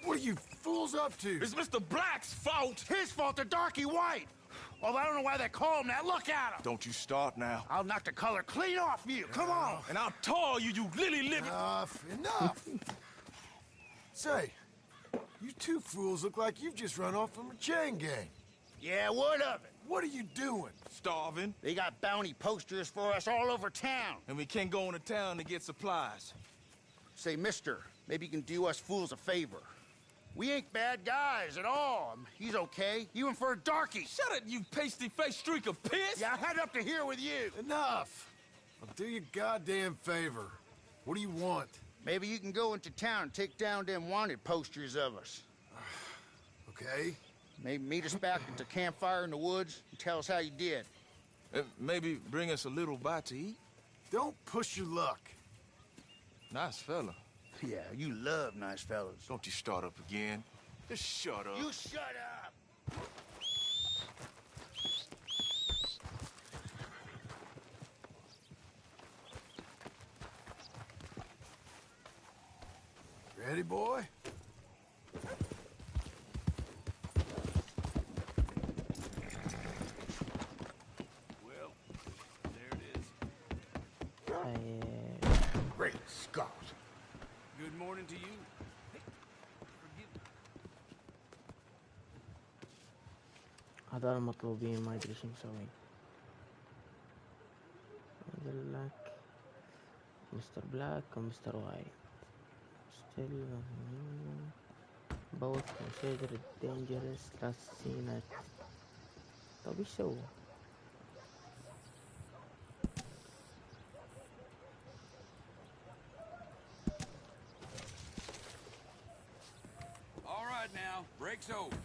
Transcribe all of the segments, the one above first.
What are you fools up to? It's Mr. Black's fault! His fault, the darky white! Well, I don't know why they call him that. Look at him! Don't you start now. I'll knock the color clean off you. Come on! And I'll tar you, you lily-livered... Enough! Say, you two fools look like you've just run off from a chain gang. Yeah, what of it? What are you doing? Starving. They got bounty posters for us all over town. And we can't go into town to get supplies. Say, mister, maybe you can do us fools a favor. We ain't bad guys at all. He's okay, even for a darky. Shut it, you pasty-faced streak of piss! Yeah, I had up to here with you. Enough! I'll do you a goddamn favor. What do you want? Maybe you can go into town and take down them wanted posters of us. Okay. Maybe meet us back at the campfire in the woods and tell us how you did. Maybe bring us a little bite to eat? Don't push your luck. Nice fella. Yeah, you love nice fellas. Don't you start up again. Just shut up. You shut up! Ready, boy? Well, there it is. Great Scott! Good morning to you. هذول المطلوبين ما ادري شو مسوين. يقول لك مستر بلاك ومستر وايت ستيل both considered dangerous last seen at. طب ايش سووا؟ All right now, break's over.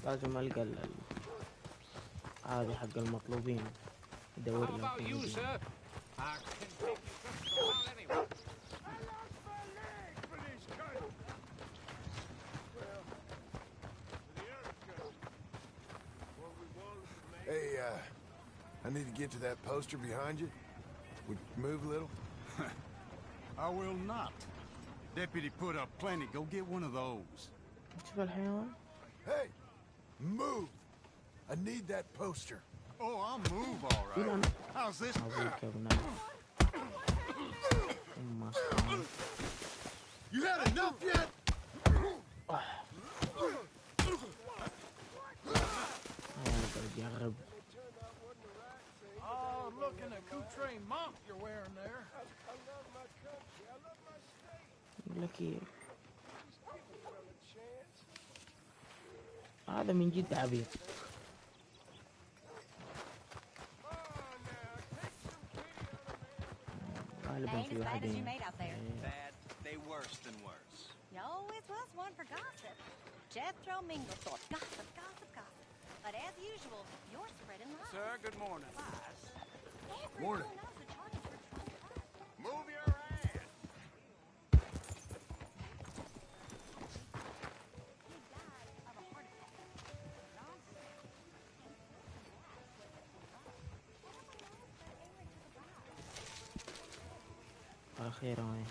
لازم القى هذه حق المطلوبين ادور How لهم about you, كوميديين. sir? I can take you around anyway. Hey, I need to get to that poster behind you. Would you move a little? I will not. Deputy put up plenty. Go get one of those. شوف الحيوان. Hey! Move! I need that poster. Oh, I'll move all right. How's this? أبوك يا ابن المصنع. You had enough yet? يا غرب. Oh, look at the Coutre monk you're wearing there. يقول لك إيه؟ هذا من جد عبيط. غالبا في واحد you made out there. Bad, they worse than worse. You always was one for gossip. Jethro Minglethorpe. Gossip, gossip, gossip. But as usual, you're spreading lies. Sir, good morning. Lies. Everyone Morning. knows the charges were trumped. Move your ass. He died of a heart attack. Nonsense. على خير هاي.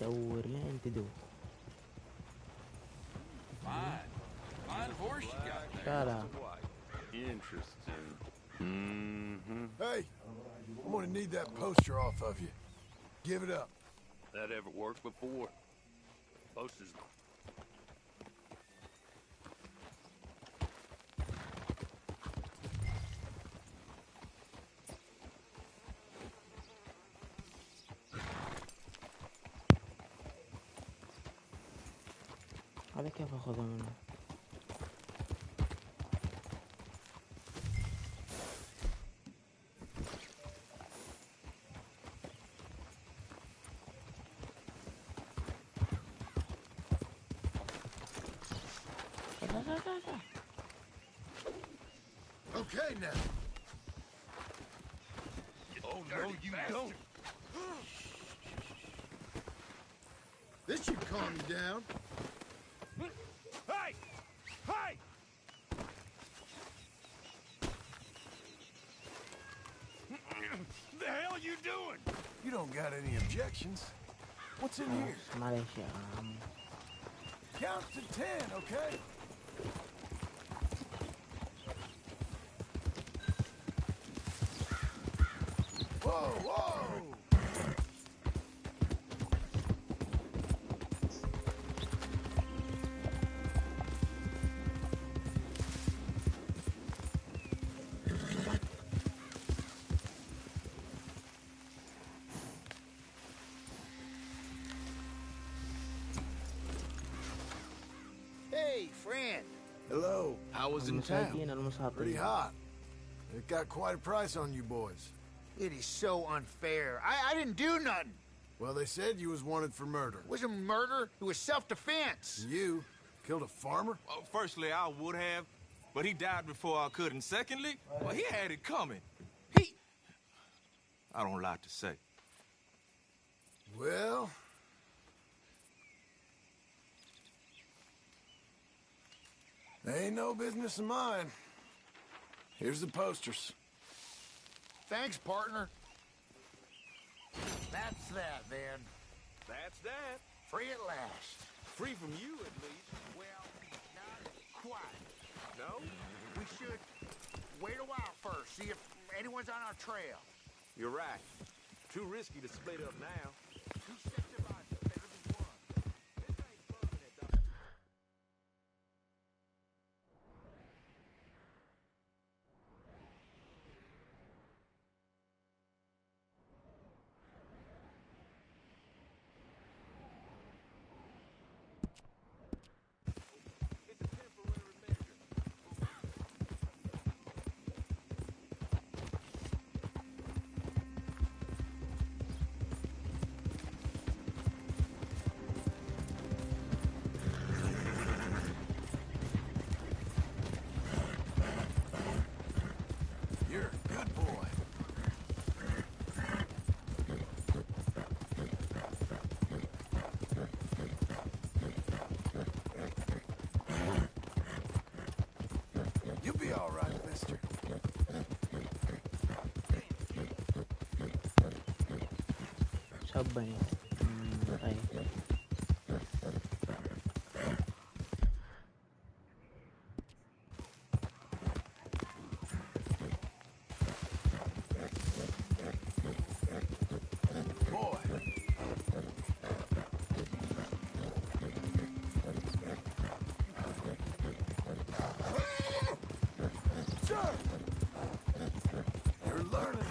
دور لين تدور. Fine. Fine horse you got there. لا لا. Interesting. Hey! I'm gonna need that poster off of you. Give it up. That ever worked before? Posters. هذا كيف اخذه منه؟ لا لا لا لا. Okay now. Oh, no, you don't. This should calm you down. Hey! Hey! hell you doing? You don't got any objections. What's in here? Malaysia. Count to 10, okay? Whoa, whoa! Hey, friend. Hello. I was in Almusal town. almusal Pretty hot. It got quite a price on you boys. It is so unfair. I didn't do nothing. Well, they said you was wanted for murder. It wasn't murder. It was self-defense. You killed a farmer? Well, firstly, I would have, but he died before I could. And secondly, well, he had it coming. I don't like to say. Well... They ain't no business of mine. Here's the posters. Thanks, partner. That's that, then. That's that. Free at last. Free from you, at least. Well, not quite. No? We should wait a while first, see if anyone's on our trail. You're right. Too risky to split up now. Two sets of eyes are better than one. This ain't permanent, though. It's a temporary measure. You're a good boy. You'll be all right, mister. Siapa nih? Okay. Boy. Sir! You're learning.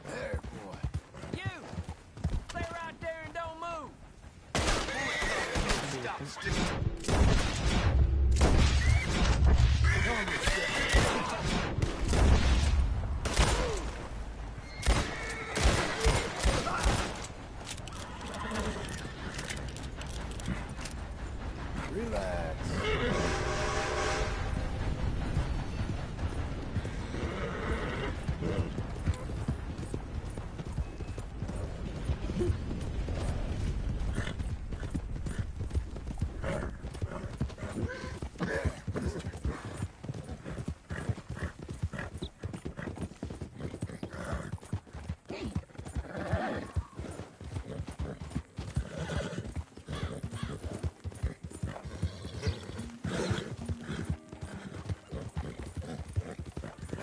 There, boy. You! Stay right there and don't move! Relax.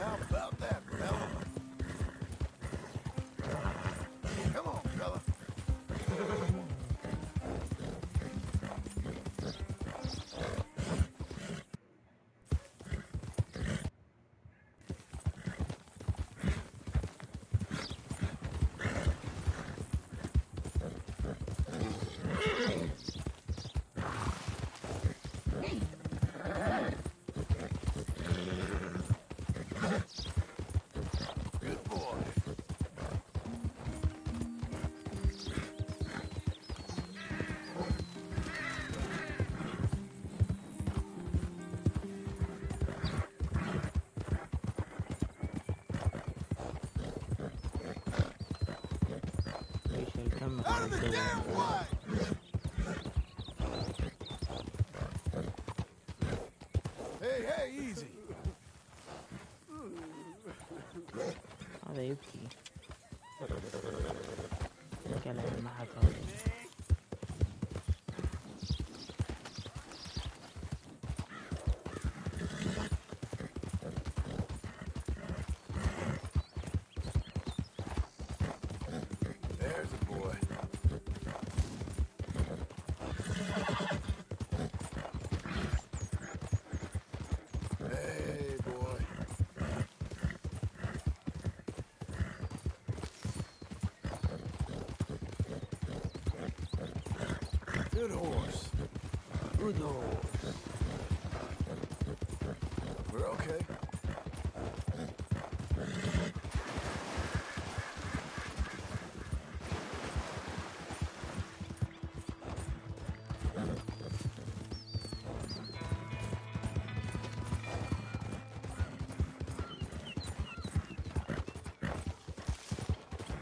How about that, fella? Come on, fella. Good boy. We shall come Out of the back damn way! هذا يبكي. كلام ما حكى. There's a boy. Hey, boy. Good horse. Good horse. We're okay.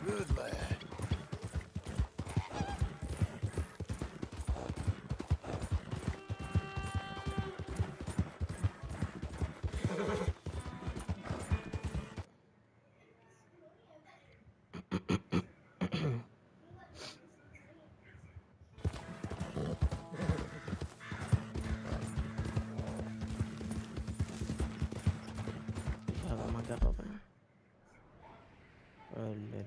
Good lad. هذا ما قربنا. لا.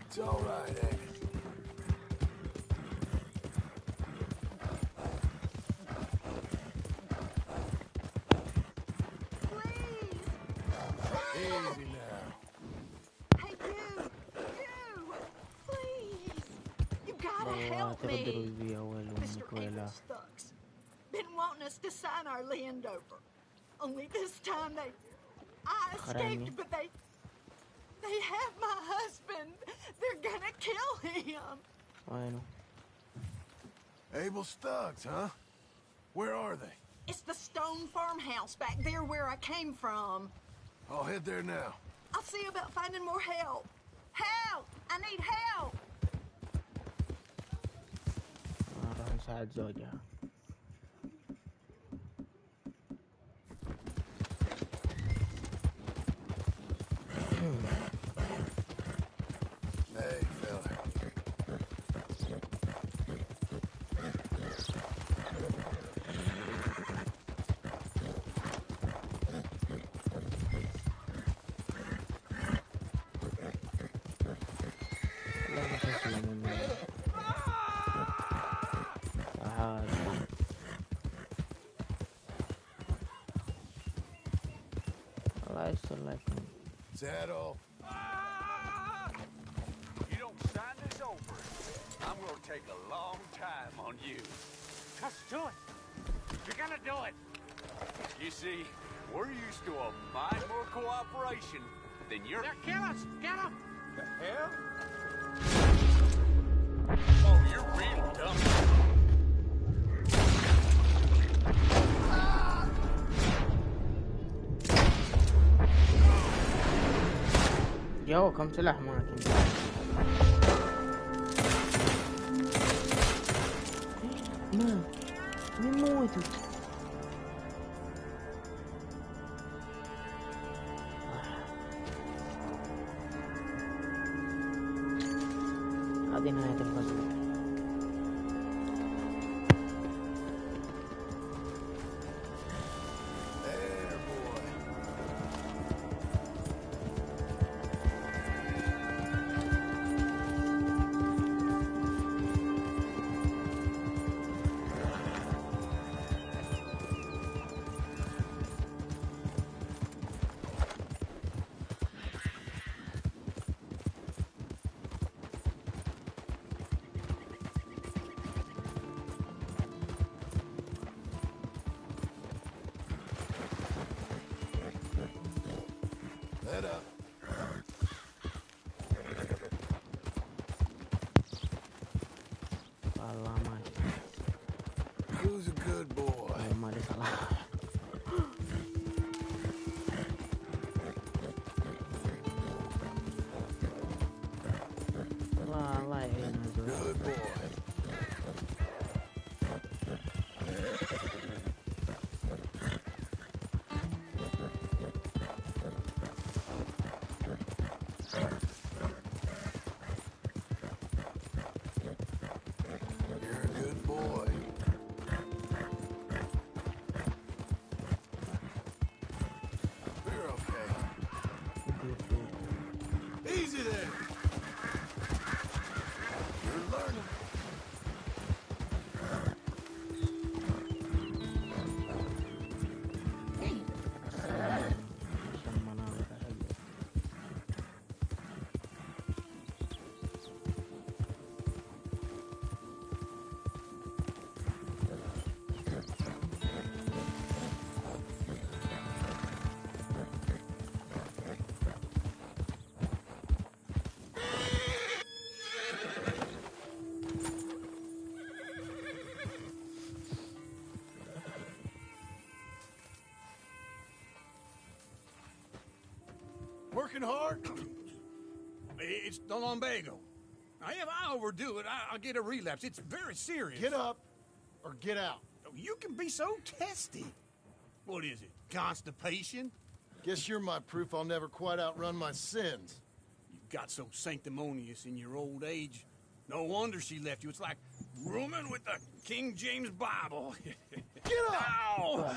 It's all right, ain't it? Easy now. Hey, you! Please! You gotta والله help تقدروا me! يبيع أول Mr. أمك ولا. Stucks been wanting us to sign our land over. Only this time I escaped, but they have my husband. They're gonna kill him. وينه؟ Abel Stucks, huh? Where are they? It's the stone farmhouse back there where I came from. I'll head there now. I'll see about finding more help. Help! I need help! راح نساعد زوجها. Hey, fella. لا تسلم مني. تعال. الله يستر لكم. Saddle. You don't sign this over, I'm gonna take a long time on you. Just do it. You're gonna do it. You see, we're used to a mite more cooperation than you're... They'll kill us. Get them. The hell? Oh, you're real dumb. يو كم سلاح معك انت؟ ما يموتوا. هذه نهاية الغزو. There, boy. Head up. والله ماشي. Who's a good boy? ما لي صلاح. الله يعينه زوج. Good boy. working hard? It's the lumbago. Now, if I overdo it, I'll get a relapse. It's very serious. Get up or get out. You can be so testy. What is it, constipation? Guess you're my proof I'll never quite outrun my sins. You got so sanctimonious in your old age. No wonder she left you. It's like rooming with the King James Bible. Get up! Ow!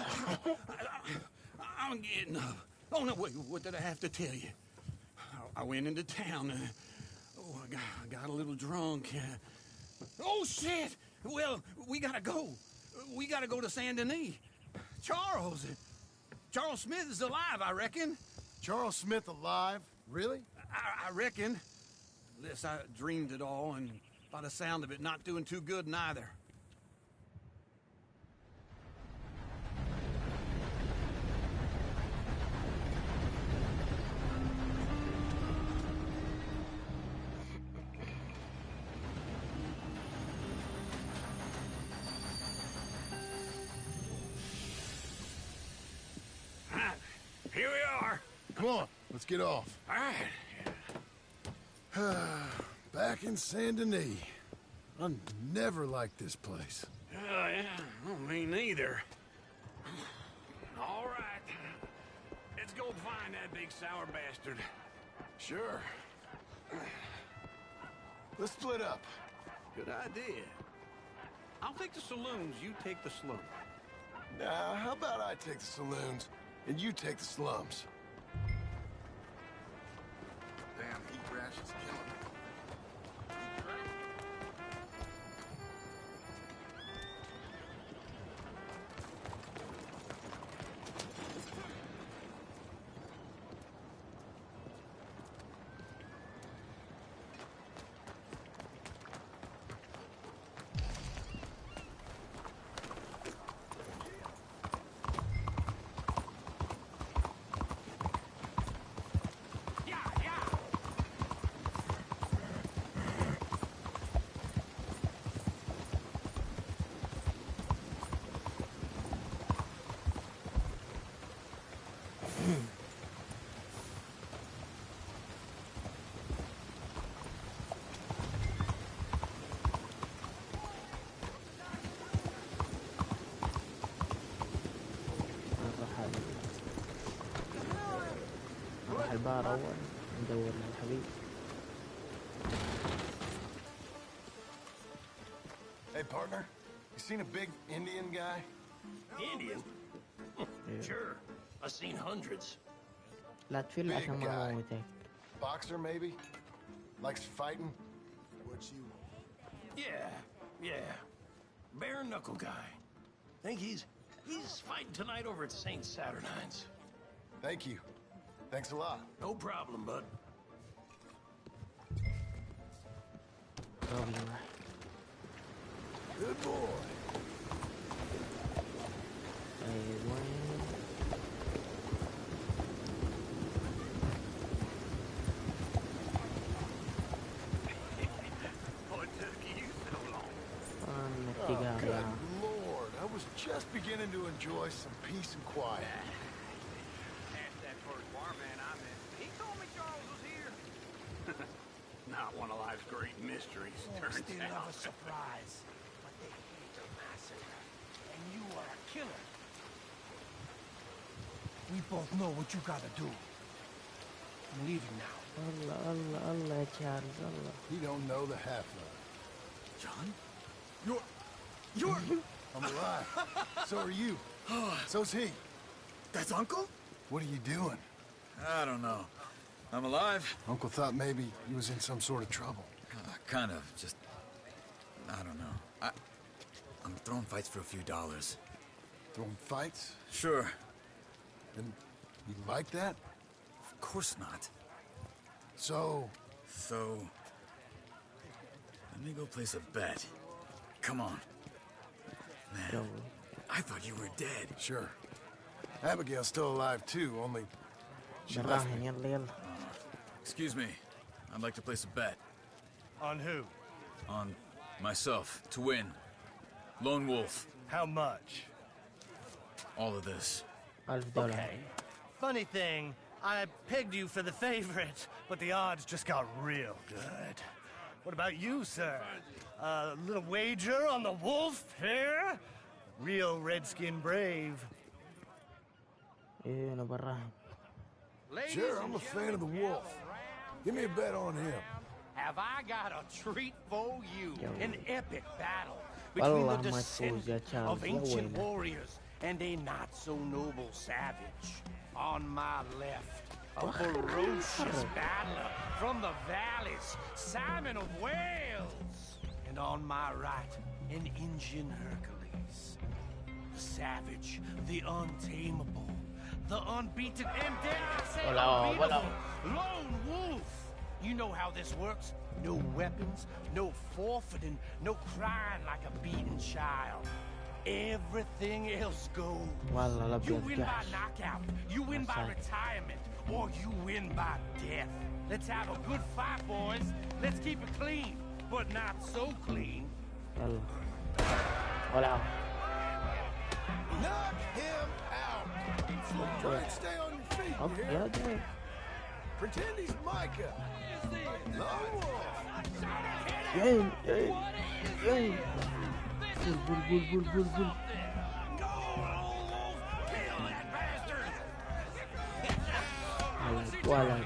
I'm getting up. Oh, no, wait, what did I have to tell you? I went into town. I got a little drunk. Oh, shit! Well, we gotta go. We gotta go to Saint Denis. Charles Smith is alive, I reckon. Charles Smith alive? Really? I reckon. Unless I dreamed it all, and by the sound of it, not doing too good neither. Here we are. Come on, let's get off. All right. Back in Saint Denis. I never liked this place. Yeah, well, me neither. All right. Let's go find that big sour bastard. Sure. Let's split up. Good idea. I'll take the saloons, you take the slums. Now, how about I take the saloons and you take the slums? Damn, heat rash is killing me. نروح البار أول ندور الحبيب. Hey, partner. You seen a big Indian guy? Indian? Sure. I've seen hundreds. لا تفل Big عشان ما guy. أموتك. Boxer, maybe? Likes fighting? What you... Yeah. Bare knuckle guy. Think he's fighting tonight over at St. Saturnine's. Thank you. Thanks a lot. No problem, bud. روبي Good boy. أيوة. What took you so long? Oh, اتجاه good يا Lord. I was just beginning to enjoy some peace and quiet. Asked that first barman I met. He told me Charles was here. Not one of life's great mysteries, turns out. a surprise, but they hate a massacre, and you are a killer. We both know what you gotta do. I'm leaving now. الله الله الله يا تشارلز الله. He don't know the half of it. John? You're... I'm alive. So are you. So's he. That's Uncle? What are you doing? I don't know. I'm alive. Uncle thought maybe he was in some sort of trouble. Kind of. Just... I don't know. I'm throwing fights for a few dollars. Throwing fights? Sure. And you like that? Of course not. So... Let me go place a bet. Come on. Man, I thought you were dead. Sure. Abigail's still alive too, only... she left me. براهن يلا يلا. Excuse me. I'd like to place a bet. On who? On myself, to win. Lone Wolf. How much? All of this. $1000. Funny thing, I pegged you for the favorite, but the odds just got real good. What about you, sir? A little wager on the wolf here? Real redskin brave. Sure, I'm a fan of the wolf. Give me a bet on him. Have I got a treat for you? An epic battle between the descent of ancient warriors and a not-so-noble savage. On my left, a ferocious battler from the valleys, Simon of Wales. And on my right, an Indian Hercules. The savage, the untamable, the unbeaten, and dare I say unbeatable, lone wolf. You know how this works. No weapons, no forfeiting, no crying like a beaten child. Everything else goes. You win by knockout, you win by retirement, or you win by death. Let's have a good fight, boys. Let's keep it clean, but not so clean. Knock him out. Try and stay on your feet, you hear? Pretend he's Micah. Lone Wolf. Bull. Walad.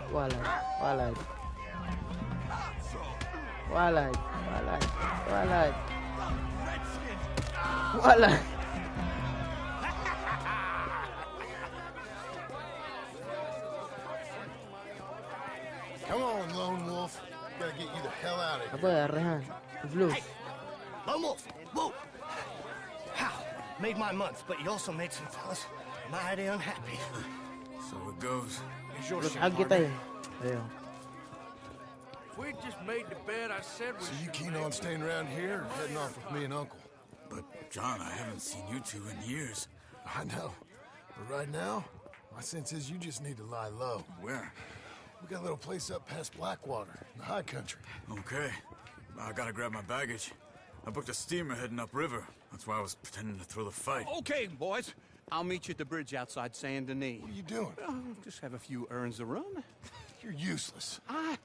Come on, Lone Wolf. Gotta get you the hell out of here. Apa ya, Rehan? Blue. Hey, Lone Wolf, whoa! How? Made my month, but you also made some fellas mighty unhappy. So it goes. Here's your share, Agit partner. tayo. If we just made the bed I said we So you should keen make, on staying around here or heading off with me and Uncle? But, John, I haven't seen you two in years. I know. But right now, my sense is you just need to lie low. Where? We got a little place up past Blackwater, in the high country. Okay. I gotta grab my baggage. I booked a steamer heading upriver. That's why I was pretending to throw the fight. Okay, boys. I'll meet you at the bridge outside Saint Denis. What are you doing? Just have a few errands to run. You're useless. I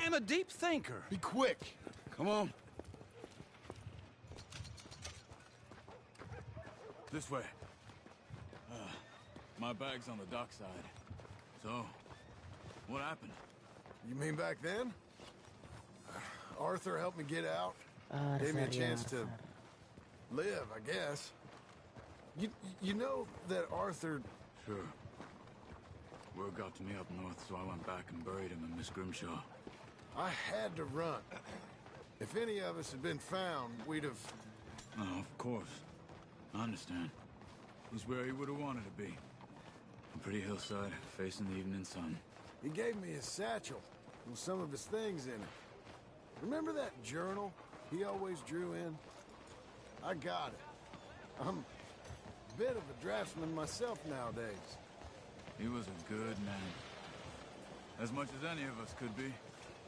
am a deep thinker. Be quick. Come on. This way. My bag's on the dockside. So, what happened? You mean back then? Arthur helped me get out. Gave me a chance to live, I guess. You know that Arthur... Sure. Word got to me up north, so I went back and buried him in Miss Grimshaw. I had to run. If any of us had been found, we'd have... Oh, of course. I understand. He's where he would have wanted to be. A pretty hillside, facing the evening sun. He gave me his satchel with some of his things in it. Remember that journal he always drew in? I got it. I'm a bit of a draftsman myself nowadays. He was a good man. As much as any of us could be.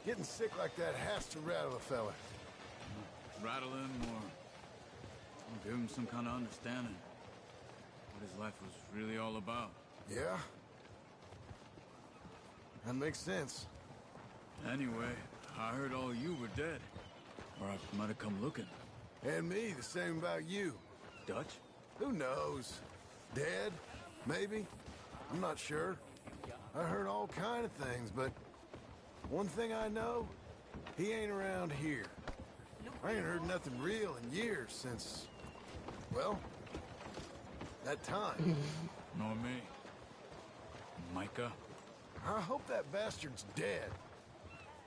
Getting sick like that has to rattle a fella. Rattle him or give him some kind of understanding. What his life was really all about. Yeah? That makes sense. Anyway, I heard all you were dead. Or I might have come looking. And me, the same about you. Dutch? Who knows? Dead? Maybe? I'm not sure. I heard all kind of things, but one thing I know, he ain't around here. I ain't heard nothing real in years since, well, that time. Nor me. Micah? I hope that bastard's dead.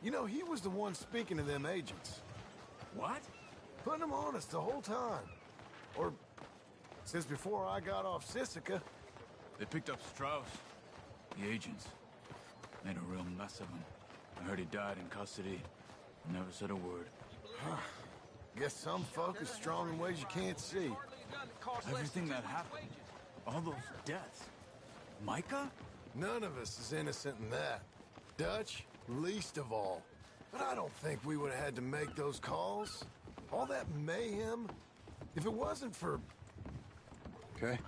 You know, he was the one speaking to them agents. What? Putting them on us the whole time. Or since before I got off Sisika. They picked up Strauss. The agents. Made a real mess of him. I heard he died in custody. Never said a word. Guess some folk is strong in ways you can't see. Everything that happened. All those deaths. Micah? None of us is innocent in that. Dutch, least of all. But I don't think we would have had to make those calls. All that mayhem. If it wasn't for... Okay.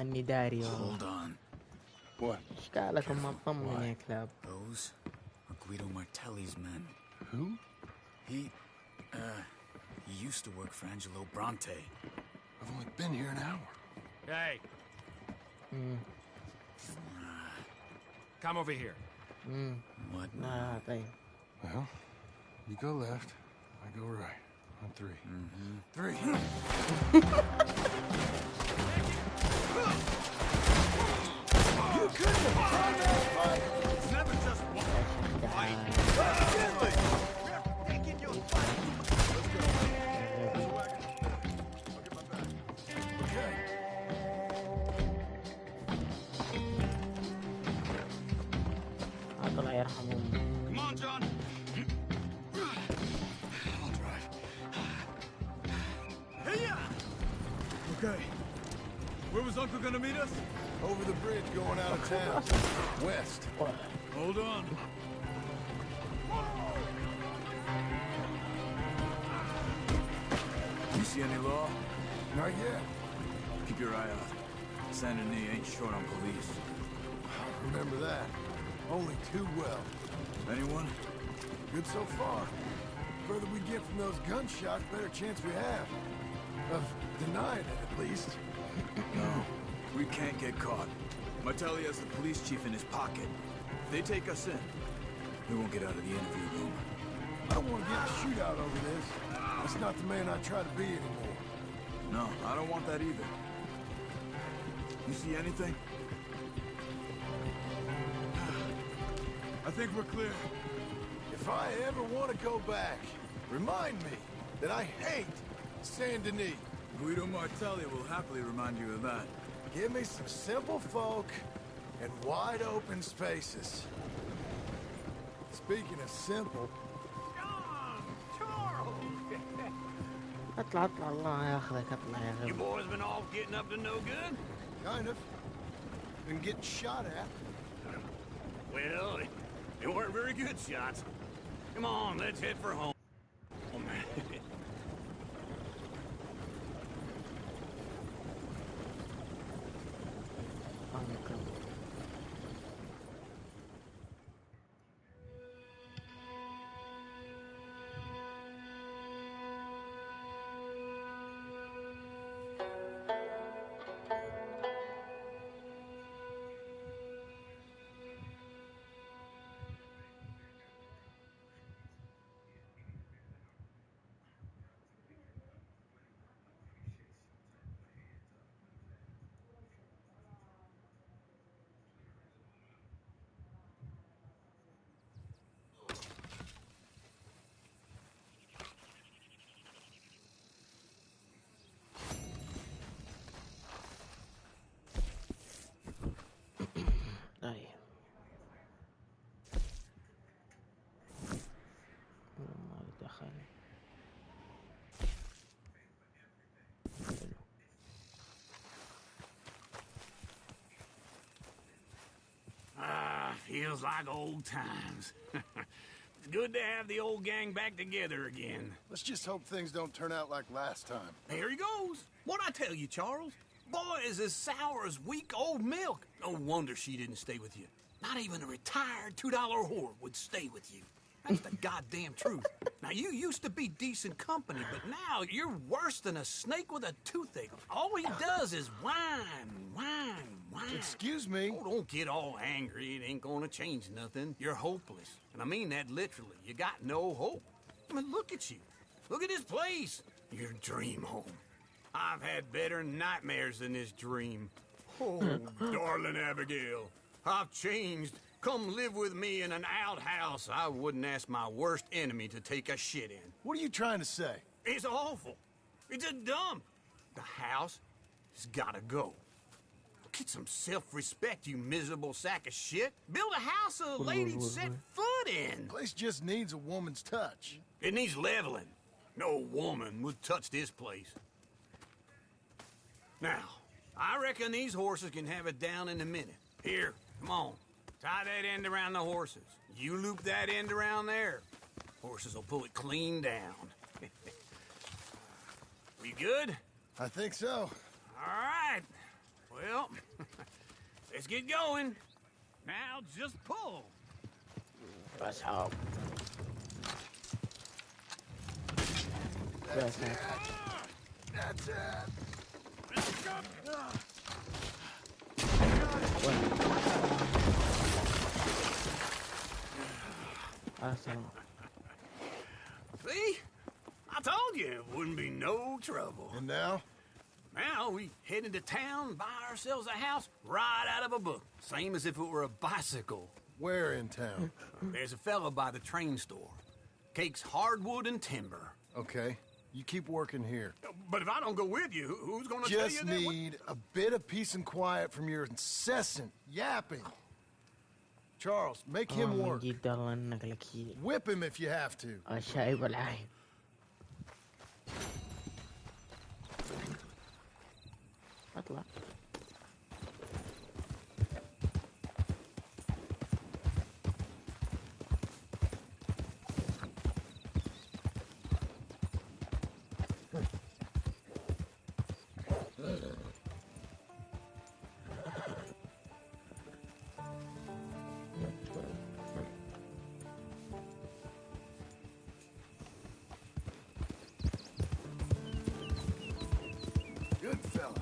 Ni Dario. Hold on. What? اشكالكم منظمين يا كلاب. Those are Guido Martelli's men. Who? He used to work for Angelo Bronte. I've only been here an hour. Hey. Come over here. What? Nah, طيب. Well, you go left, I go right. On 3. Three. You couldn't have done that fight. It's never just one fight. Gently. Taking your fight. Okay. الله يرحمهم. Come on, John. I'll drive. Hey-ya! Okay. Where was Uncle gonna meet us? Over the bridge going out of town. West. Hold on. You see any law? Not yet. Keep your eye out. Saint Denis ain't short on police. Remember that. Only too well. Anyone? Good so far. Further we get from those gunshots, better chance we have. Of denying it, at least. No. We can't get caught. Martelli has the police chief in his pocket. If they take us in, we won't get out of the interview room. I don't want to get in a shootout over this. That's not the man I try to be anymore. No, I don't want that either. You see anything? I think we're clear. If I ever want to go back, remind me that I hate Saint Denis. Guido Martelli will happily remind you of that. Give me some simple folk and wide open spaces. Speaking of simple, John! Charles! اطلع اطلع الله ياخذك اطلع يا You غبي. boys been all getting up to no good? kind of. Been getting shot at. Well, they weren't very good shots. Come on, let's head for home. طيب. ما دخل. حلو. Feels like old times. It's good to have the old gang back together again. Let's just hope things don't turn out like last time. Here he goes. What'd I tell you, Charles? Boy is as sour as weak old milk. No wonder she didn't stay with you. Not even a retired $2 whore would stay with you. That's the goddamn truth. Now, you used to be decent company, but now you're worse than a snake with a toothache. All he does is whine, whine, whine. Excuse me? Oh, don't get all angry. It ain't gonna change nothing. You're hopeless. And I mean that literally. You got no hope. I mean, look at you. Look at this place. Your dream home. I've had better nightmares than this dream. Oh, darling Abigail, I've changed. Come live with me in an outhouse I wouldn't ask my worst enemy to take a shit in. What are you trying to say? It's awful. It's a dump. The house has gotta go. Get some self-respect, you miserable sack of shit. Build a house a lady'd set foot in. Place just needs a woman's touch. It needs leveling. No woman would touch this place. Now, I reckon these horses can have it down in a minute. Here, come on. Tie that end around the horses. You loop that end around there. Horses will pull it clean down. We good? I think so. All right. Well, let's get going. Now just pull. What's up? That's it. That's it. Awesome. See? I told you it wouldn't be no trouble. And now? Now we head into town, buy ourselves a house right out of a book. Same as if it were a bicycle. Where in town? There's a fella by the train store. Cakes hardwood and timber. Okay. You keep working here. But if I don't go with you, who's gonna tell you Just that? need a bit of peace and quiet from your incessant yapping. Charles, make him work. Whip him if you have to. شايب العين. اطلع. Good fella.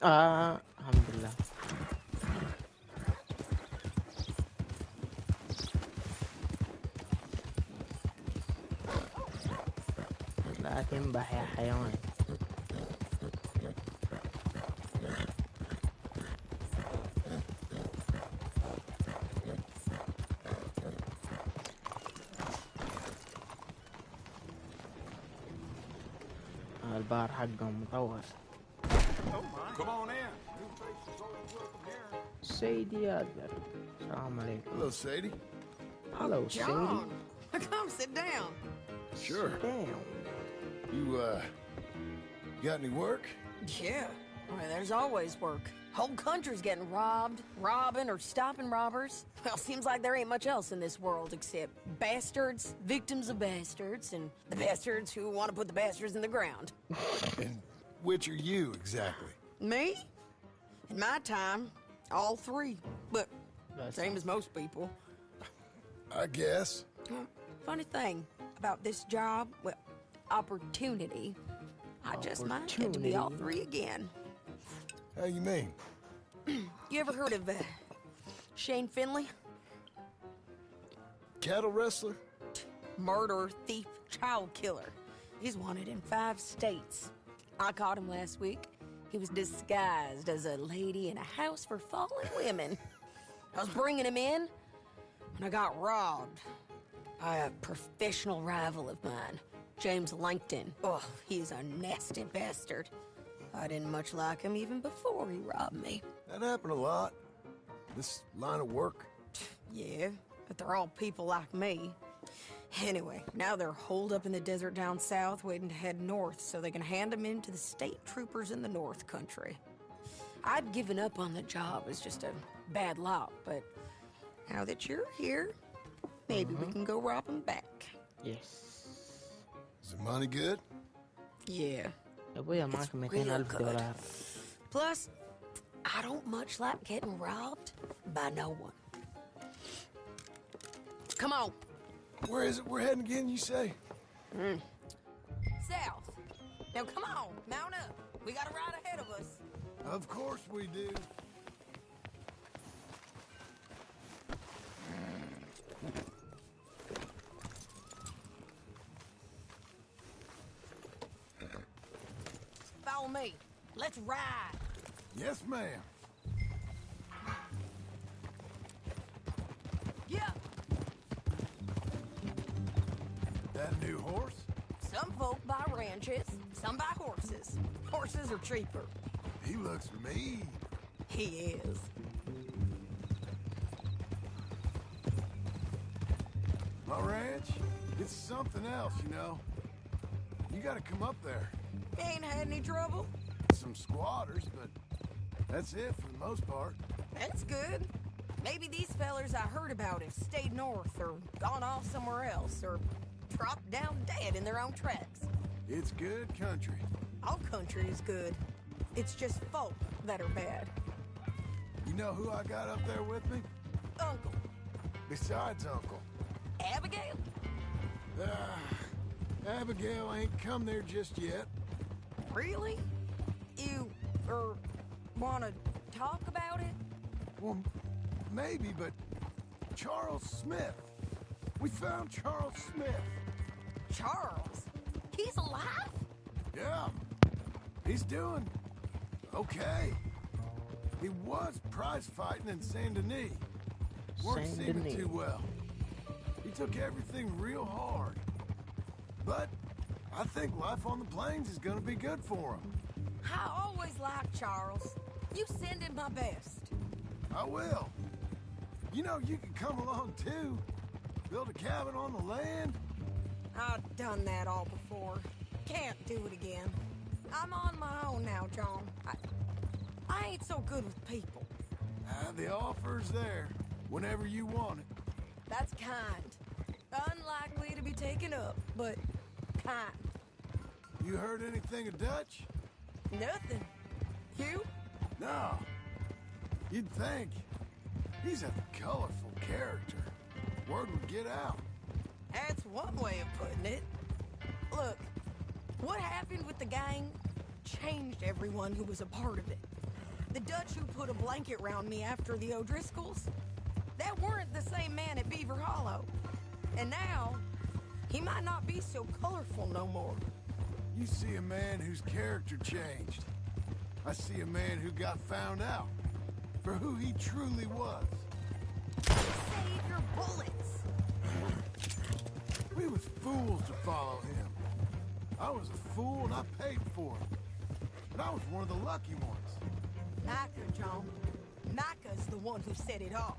الحمد لله. لا تنبح يا حيوان. البار حقهم مطور. Come on in. Sadie Adler. Assalamu alaikum. Hello, Sadie. Hello, John. Come sit down. Sure. Damn. You, got any work? Yeah. Well, there's always work. Whole country's getting robbed, robbing, or stopping robbers. Well, seems like there ain't much else in this world except bastards, victims of bastards, and the bastards who want to put the bastards in the ground. And which are you, exactly? Me? In my time, all three. But same as most people. I guess. Funny thing about this job, well, opportunity, I just might get to be all three again. How you mean? You ever heard of Shane Finley? Cattle wrestler? Murderer, thief, child killer. He's wanted in 5 states. I caught him last week. He was disguised as a lady in a house for fallen women. I was bringing him in when I got robbed by a professional rival of mine, James Langton. Oh, he's a nasty bastard. I didn't much like him even before he robbed me. That happened a lot. This line of work. Yeah, but they're all people like me. Anyway, now they're holed up in the desert down south, waiting to head north so they can hand them in to the state troopers in the north country. I'd given up on the job as just a bad lot, but now that you're here, maybe we can go rob them back. Yes. Is the money good? Yeah. أبويا معك $200,000. Plus, I don't much like getting robbed by no one. Come on. Where is it we're heading again, you say? South. Now come on, mount up. We got a ride ahead of us. Of course we do. me. Let's ride. Yes, ma'am. Yeah. That new horse? Some folk buy ranches, some buy horses. Horses are cheaper. He looks mean. He is. My ranch, it's something else, you know. You gotta come up there. Ain't had any trouble? Some squatters, but that's it for the most part. That's good. Maybe these fellers I heard about have stayed north or gone off somewhere else or dropped down dead in their own tracks. It's good country. All country is good. It's just folk that are bad. You know who I got up there with me? Uncle. Besides Uncle. Abigail? Abigail ain't come there just yet. Really? You, wanna talk about it? Well, maybe, but Charles Smith. We found Charles Smith. Charles? He's alive? Yeah. He's doing okay. He was prize fighting in Saint Denis. Weren't seeming too well. He took everything real hard. But I think life on the plains is gonna be good for him. I always liked Charles. You send him my best. I will. You know, you can come along too. Build a cabin on the land. I've done that all before. Can't do it again. I'm on my own now, John. I ain't so good with people. The offer's there whenever you want it. That's kind. Unlikely to be taken up, but kind. You heard anything of Dutch? Nothing. You? No. You'd think. He's a colorful character. Word would get out. That's one way of putting it. Look, what happened with the gang changed everyone who was a part of it. The Dutch who put a blanket round me after the O'Driscolls, that weren't the same man at Beaver Hollow. And now, he might not be so colorful no more. You see a man whose character changed. I see a man who got found out for who he truly was. Save your bullets! We was fools to follow him. I was a fool and I paid for it. But I was one of the lucky ones. Micah, John. Micah's the one who set it off.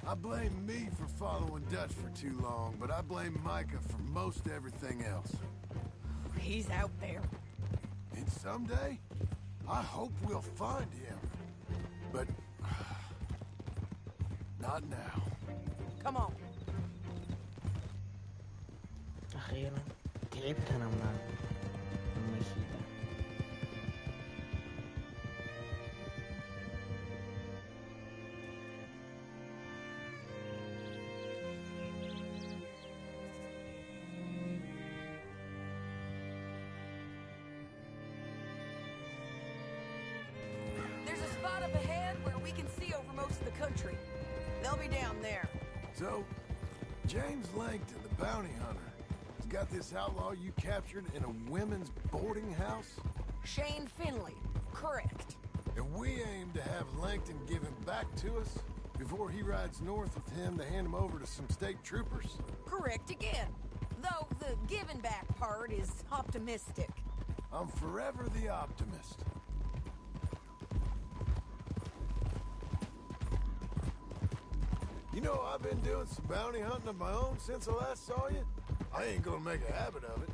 I blame me for following Dutch for too long, but I blame Micah for most everything else. He's out there. And someday, I hope we'll find him. But not now. Come on. أخيرا تعبت أنا من المشي. There's a spot up ahead where we can see over most of the country. They'll be down there. So, James Langton, the bounty hunter, has got this outlaw you captured in a women's boarding house? Shane Finley, correct. And we aim to have Langton give him back to us before he rides north with him to hand him over to some state troopers? Correct again. Though the giving back part is optimistic. I'm forever the optimist. You know, I've been doing some bounty hunting of my own since I last saw you. I ain't gonna make a habit of it.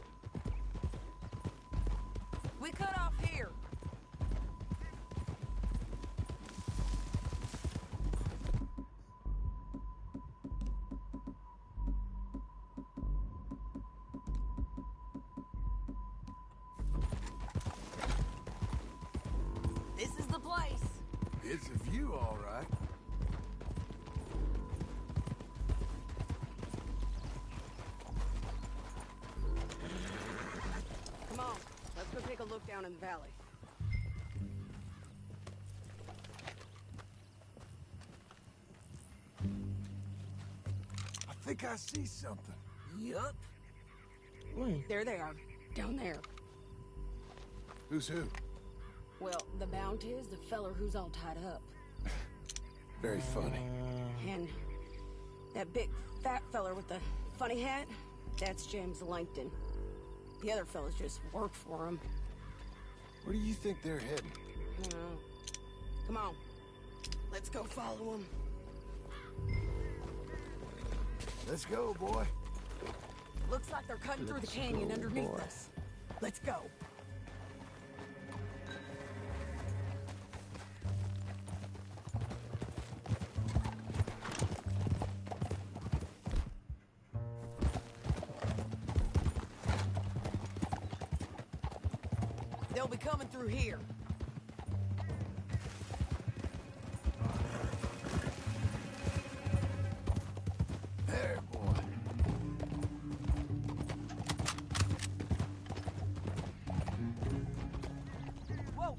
We cut off here. This is the place. It's a view, all right. Come on, let's go take a look down in the valley. I think I see something. Yup. There they are, down there. Who's who? Well, the Bounty is the feller who's all tied up. Very funny. And that big fat feller with the funny hat, that's James Langton. The other fellas just work for him. Where do you think they're heading? Come on. Let's go follow them. Let's go, boy. Looks like they're cutting through the canyon underneath us. Let's go. They'll be coming through here. There, boy. Whoa!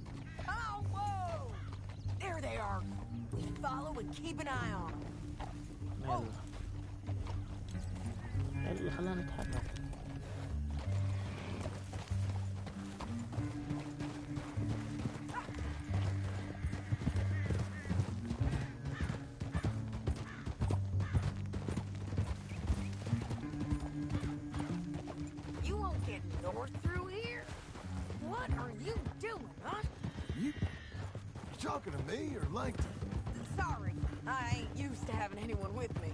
Oh, whoa! There they are. We follow and keep an eye on them. يلا خلينا نتحرك. You won't get north through here? What are you doing, huh? You talking to me or Langton? Sorry, I ain't used to having anyone with me.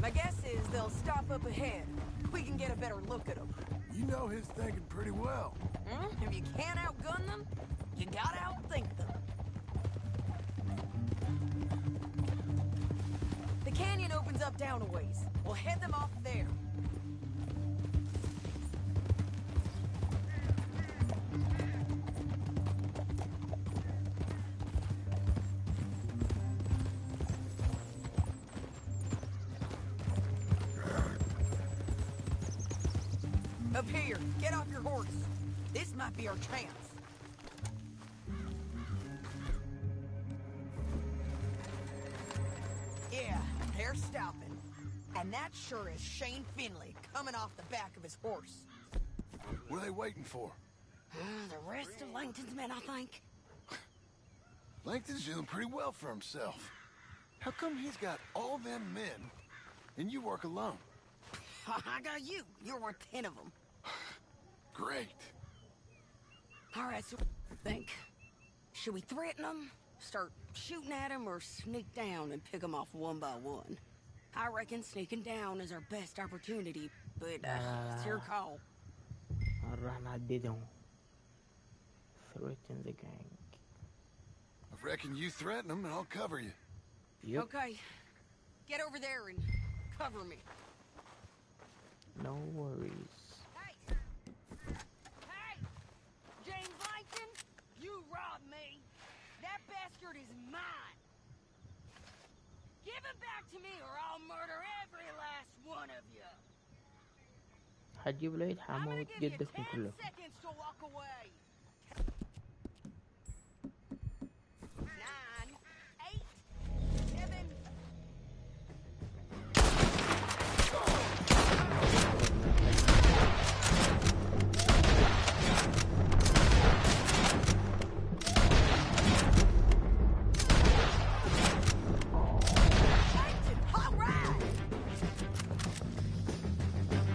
My guess is they'll stop up ahead. We can get a better look at them. You know his thinking pretty well. If you can't outgun them, you gotta outthink them. The canyon opens up down a ways. We'll head them off there. Up here, get off your horse. This might be our chance. Yeah, they're stopping. And that sure is Shane Finley coming off the back of his horse. What are they waiting for? The rest of Langton's men, I think. Langton's doing pretty well for himself. How come he's got all them men and you work alone? I got you. You're worth 10 of them. Great. All right, so think. Should we threaten them, start shooting at them, or sneak down and pick them off one by one? I reckon sneaking down is our best opportunity, but it's your call. رحنا عديدهم. Threaten the gang. I reckon you threaten them and I'll cover you. Yep. Okay. Get over there and cover me. No worries. Hey! James Langton, you robbed me. That bastard is mine. Give it back to me or I'll murder every last one of you. هجيب له يتحمل جدكم 10 كلهم. seconds to walk away. 9, 8, 7.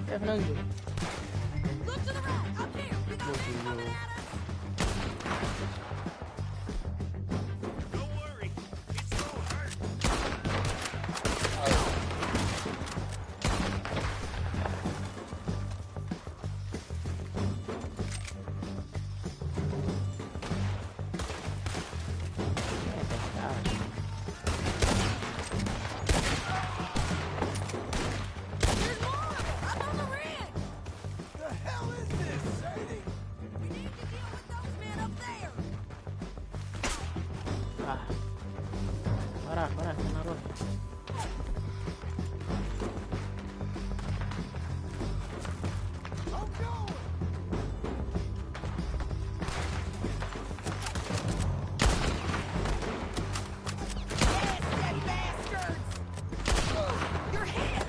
كيف ننزل؟ Look to the right, up here. We got men coming at us. Don't worry, it's no hurt. There's more of them up on the ridge. The hell is this, Sadie? We need to deal with those men up there. وراك أنا أروح. I'm going! Yes, you bastards! You're hit!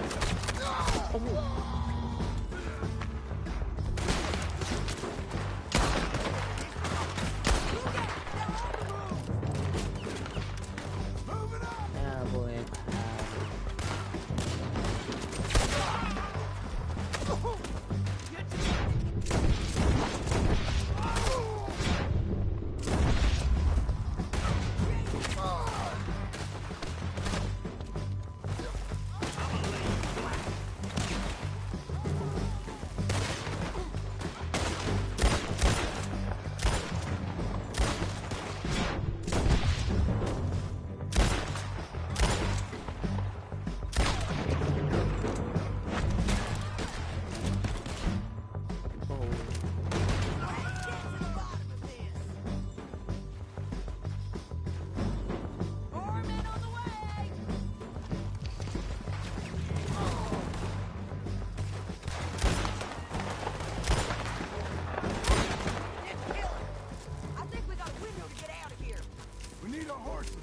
We need our horses.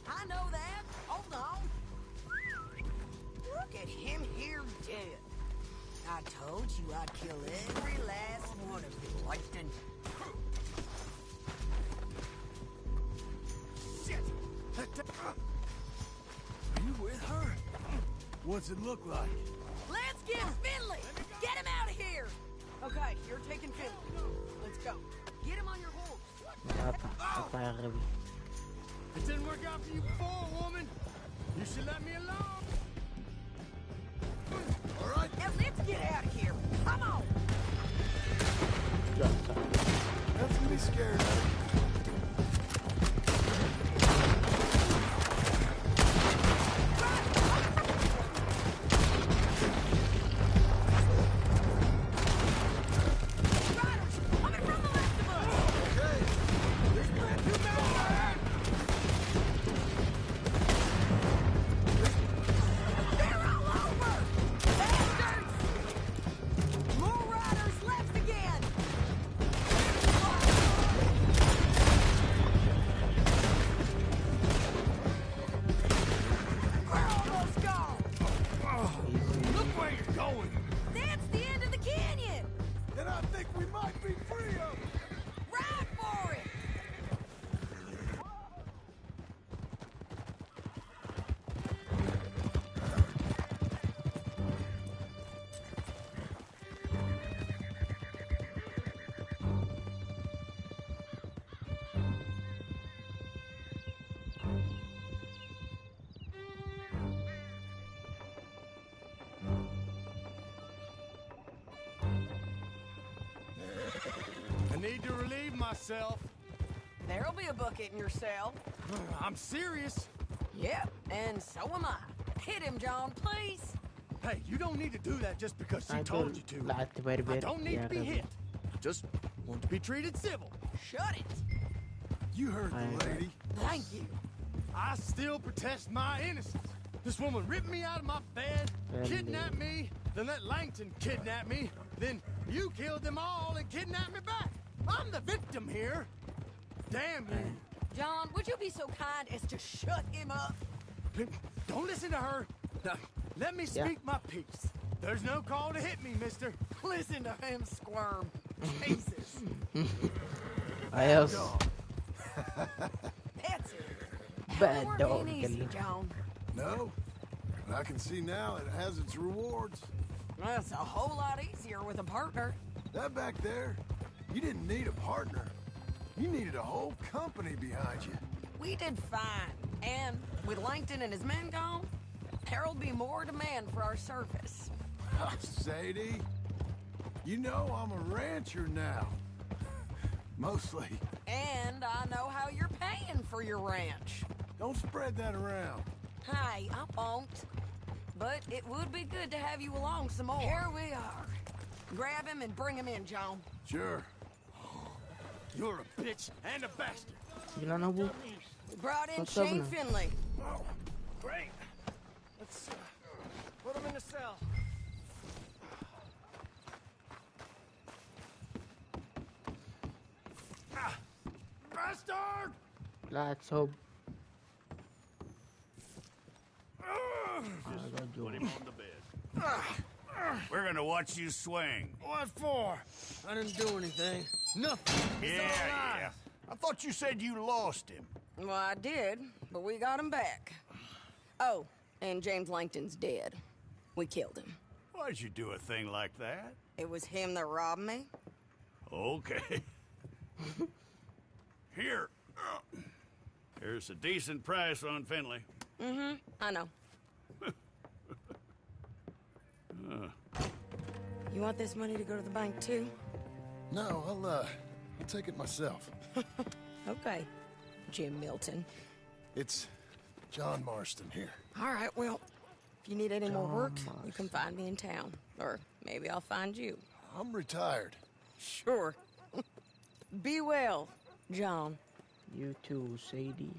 I know that. Hold on. Look at him here dead. I told you I'd kill every last one of you, Langton. Shit! Are you with her? What's it look like? Let's get Finley! Get him out of here! Okay, you're taking Finley. Let's go. Get him on your horse. It didn't work out for you before, woman. You should let me alone. All right. Now let's get out of here. Come on. Nothing to be scared of. I need to relieve myself. There'll be a bucket in your cell. I'm serious. Yep, and so am I. Hit him, John, please. Hey, you don't need to do that just because she told you to. I don't need to be hit. I just want to be treated civil. Shut it. You heard the lady. Thank you. I still protest my innocence. This woman ripped me out of my bed, kidnapped me, then let Langton kidnap me, then you killed them all and kidnapped me back. I'm the victim here. Damn you. John, would you be so kind as to shut him up? Don't listen to her. Let me speak my piece. There's no call to hit me, mister. Listen to him squirm. Jesus. Adios. That's it. Bad We're dog. being easy, John. No, but I can see now it has its rewards. That's a whole lot easier with a partner. That back there, you didn't need a partner. You needed a whole company behind you. We did fine. And with Langton and his men gone, there'll be more demand for our service. Sadie, you know I'm a rancher now. Mostly. And I know how you're paying for your ranch. Don't spread that around. Hey, I won't. But it would be good to have you along some more. Here we are. Grab him and bring him in, John. Sure. You're a bitch and a bastard. Gila na, Bu. We brought in What's up Shane now? Finley. Oh, great. Let's put him in the cell. Bastard! Let's hope. Put him on the bed. We're gonna watch you swing. What for? I didn't do anything. Nothing. He's all alive. Yeah. I thought you said you lost him. Well, I did, but we got him back. Oh, and James Langton's dead. We killed him. Why'd you do a thing like that? It was him that robbed me. Okay. Here. Here's a decent price on Finley. Mm-hmm, I know. You want this money to go to the bank, too? No, I'll take it myself. Okay, Jim Milton. It's John Marston here. All right, well, if you need any more work, you can find me in town. Or maybe I'll find you. I'm retired. Sure. Be well, John. You too, Sadie.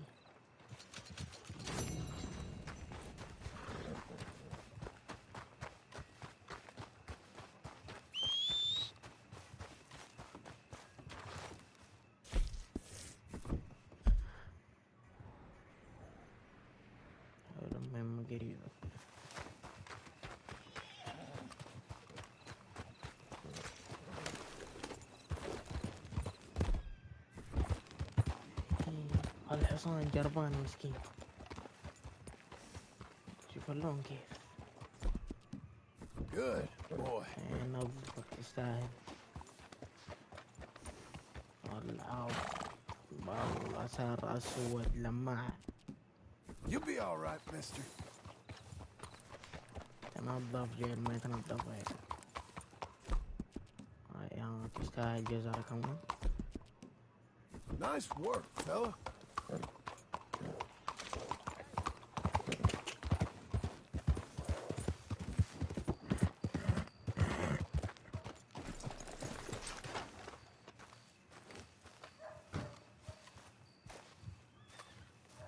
querido. الحصان جربان مسكين. شوف اللون كيف. Good boy. نظفك تستاهل. والله صار اسود لماع. You'll be all right, mister. تنظف جيل ما يتنظف هيك. يا تستاهل جزاك الله. Nice work, fella.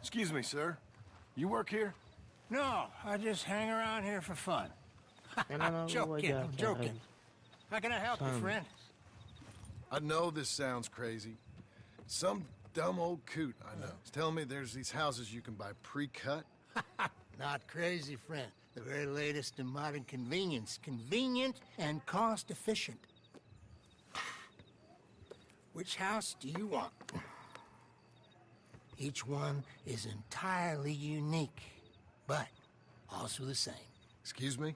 Excuse me, sir. You work here? No, I just hang around here for fun. I'm joking. How can I help you, friend? I know this sounds crazy. Some dumb old coot I know is telling me there's these houses you can buy pre-cut. Not crazy, friend. The very latest in modern convenience. Convenient and cost-efficient. Which house do you want? Each one is entirely unique, but also the same. Excuse me?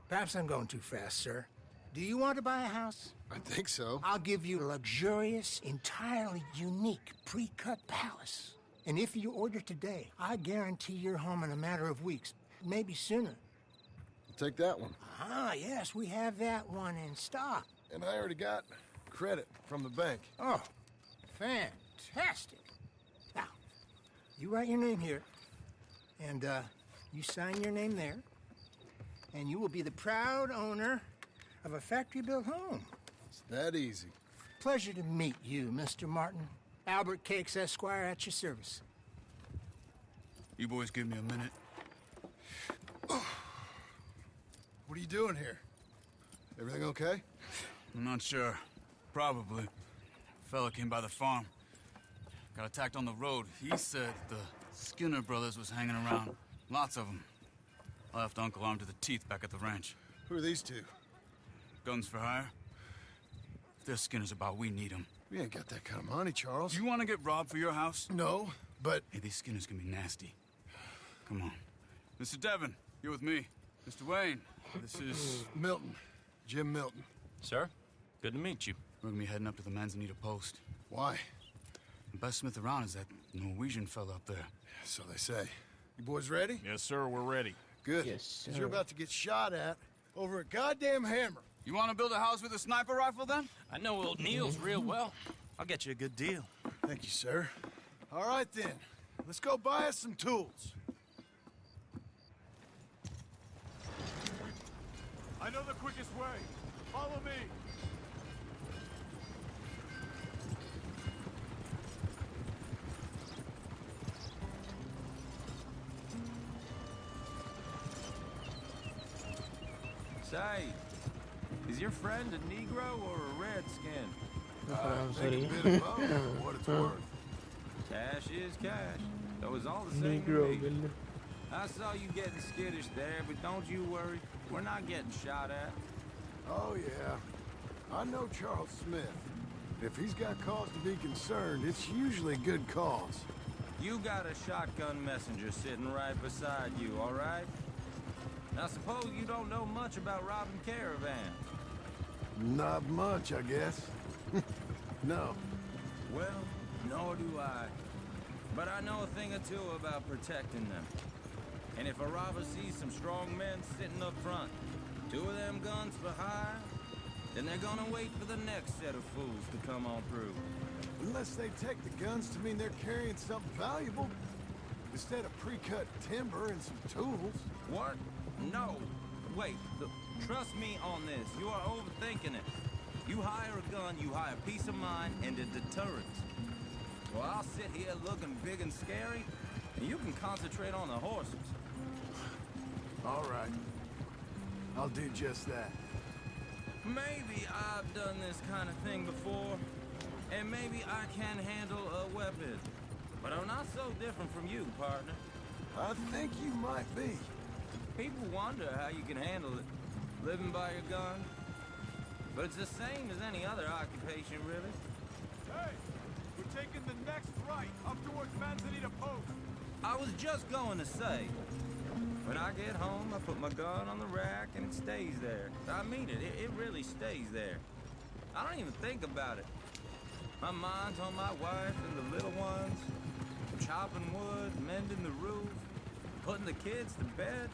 Perhaps I'm going too fast, sir. Do you want to buy a house? I think so. I'll give you a luxurious, entirely unique pre-cut palace. And if you order today, I guarantee you're home in a matter of weeks, maybe sooner. Take that one. Ah, yes, we have that one in stock. And I already got credit from the bank. Oh, fantastic. Now, you write your name here, and you sign your name there, and you will be the proud owner of a factory-built home. It's that easy. Pleasure to meet you, Mr. Martin. Albert Cakes, Esquire, at your service. You boys give me a minute. What are you doing here? Everything okay? I'm not sure. Probably. Fella came by the farm. Got attacked on the road. He said the Skinner brothers was hanging around. Lots of them. I left Uncle armed to the teeth back at the ranch. Who are these two? Guns for hire? If they're Skinner's about, we need them. We ain't got that kind of money, Charles. You want to get robbed for your house? No, but... Hey, these Skinners can be nasty. Come on. Mr. Devon, you're with me. Mr. Wayne, this is... Milton. Jim Milton. Sir, good to meet you. We're gonna be heading up to the Manzanita post. Why? The best smith around is that Norwegian fella up there. So they say. You boys ready? Yes, sir, we're ready. Good. Yes, sir. 'Cause you're about to get shot at over a goddamn hammer. You want to build a house with a sniper rifle, then? I know old Neil's real well. I'll get you a good deal. Thank you, sir. All right, then. Let's go buy us some tools. I know the quickest way. Follow me. Say, is your friend a Negro or a Redskin? Think a bit of both, for what it's worth. Cash is cash. Though it's all the same to Negro, me. I saw you getting skittish there, but don't you worry. We're not getting shot at. Oh, yeah. I know Charles Smith. If he's got cause to be concerned, it's usually good cause. You got a shotgun messenger sitting right beside you, all right? Now, suppose you don't know much about robbing caravans. Not much, I guess. No. Well, nor do I. But I know a thing or two about protecting them. And if a robber sees some strong men sitting up front, 2 of them guns for hire, then they're gonna wait for the next set of fools to come on through. Unless they take the guns to mean they're carrying something valuable. Instead of pre-cut timber and some tools. What? No. Wait, look, trust me on this. You are overthinking it. You hire a gun, you hire peace of mind and a deterrent. Well, I'll sit here looking big and scary, and you can concentrate on the horses. All right. I'll do just that. Maybe I've done this kind of thing before, and maybe I can handle a weapon. But I'm not so different from you, partner. I think you might be. People wonder how you can handle it, living by your gun. But it's the same as any other occupation, really. Hey, we're taking the next right, up towards Manzanita Post. I was just going to say, when I get home, I put my gun on the rack and it stays there. I mean it, it really stays there. I don't even think about it. My mind's on my wife and the little ones, chopping wood, mending the roof, putting the kids to bed.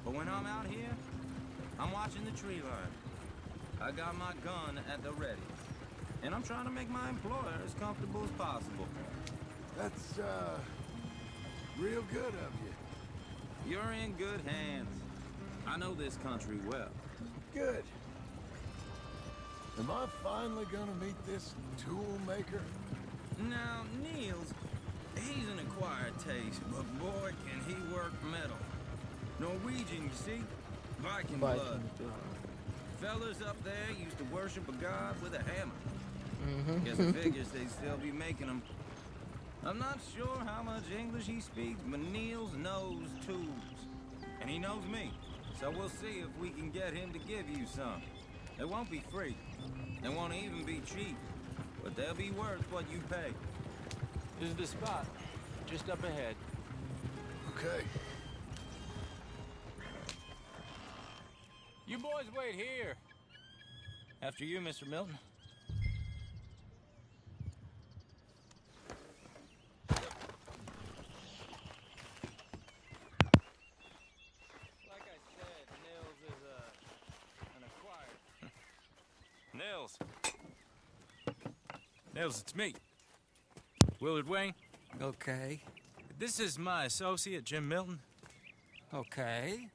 But when I'm out here, I'm watching the tree line. I got my gun at the ready. And I'm trying to make my employer as comfortable as possible. That's, real good of you. You're in good hands. I know this country well. Good. Am I finally gonna meet this tool maker? Now, Niels, he's an acquired taste, but boy, can he work metal. Norwegian, you see? Viking blood. Fellas up there used to worship a god with a hammer. Guess the figures they'd still be making them. I'm not sure how much English he speaks, but Niels knows tools. And he knows me. So we'll see if we can get him to give you some. They won't be free. They won't even be cheap. But they'll be worth what you pay. This is the spot. Just up ahead. Okay. You boys wait here. After you, Mr. Milton. Like I said, Nils is an acquired. Nils. Nils, it's me. Willard Wayne. Okay. This is my associate, Jim Milton. Okay.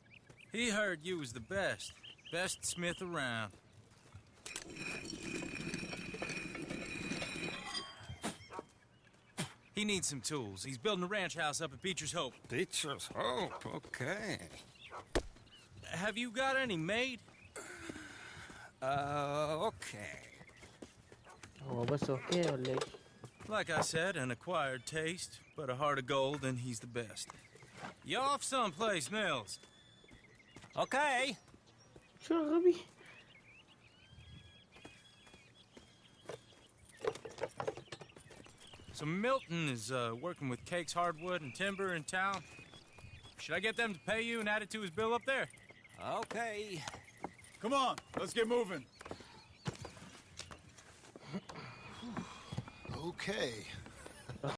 He heard you was the best. Best smith around. He needs some tools. He's building a ranch house up at Beecher's Hope. Beecher's Hope, okay. Have you got any made? Okay. Like I said, an acquired taste, but a heart of gold, and he's the best. You off someplace, Nils? Okay. So Milton is working with Cakes Hardwood and Timber in town. Should I get them to pay you and add it to his bill up there? Okay. Come on, let's get moving. Okay.